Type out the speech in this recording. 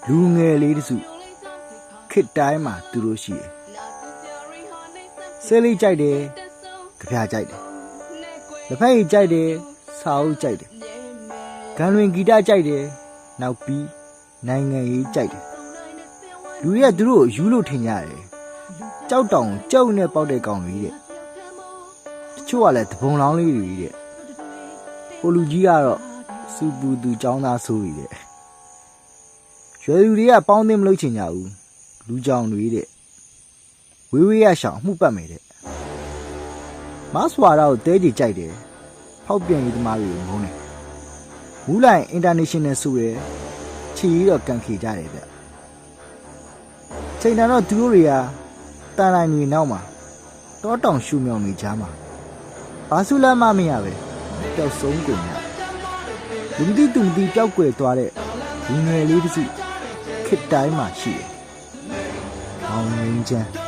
လူငယ်လေးတစုခစ်တိုင်းမှာသူတို့ရှိတယ်ဆဲလေးကြိုက်တယ်ကြပြကြိုက်တယ်လက်ဖက်ရည်ကြိုက်တယ်စာအုပ်ကြိုက်တယ်ဂန်လွင်ဂီတကြိုက်တယ်နောက်ပြီးနိုင်ငံရေးကြိုက်တယ်လူတွေကသူတို့ယူလို့ထင်ရတယ်ကြောက်တောင်ကြောက်နဲ့ပေါက်တဲ့ကောင်တွေတဲ့တချို့ကလည်းတပုံလောင်းလေးတွေတဲ့ဟိုလူကြီးကတော့စူပူသူចောင်းသားဆိုးတွေတဲ့ရွယ်လူတွေကပေါင်းသိမလို့ချင်ကြဘူးလူကြောင်တွေတဲ့ဝေးဝေးရရှောင်မှုပတ်မယ်တဲ့မဆွာတော့တဲကြီးကြိုက်တယ်ဖောက်ပြန်ရေးသမားတွေငုံတယ်မူးလိုက် international ဆိုရယ်ချီရီတော့ကန်ခေကြတယ်ဗျချိန်တန်တော့သူတို့တွေကတန်လိုက်တွေနောက်မှာတောတောင်ရှူမြောင်နေကြမှာဘာစုလမ်းမမရပဲပျောက်ဆုံးကုန်ရလူမသိသူမသိပျောက်ကွယ်သွားတဲ့လူငယ်လေးတစ်စုခစ်တိုင်းမှာရှိတယ်။အောင်ငင်းချမ်း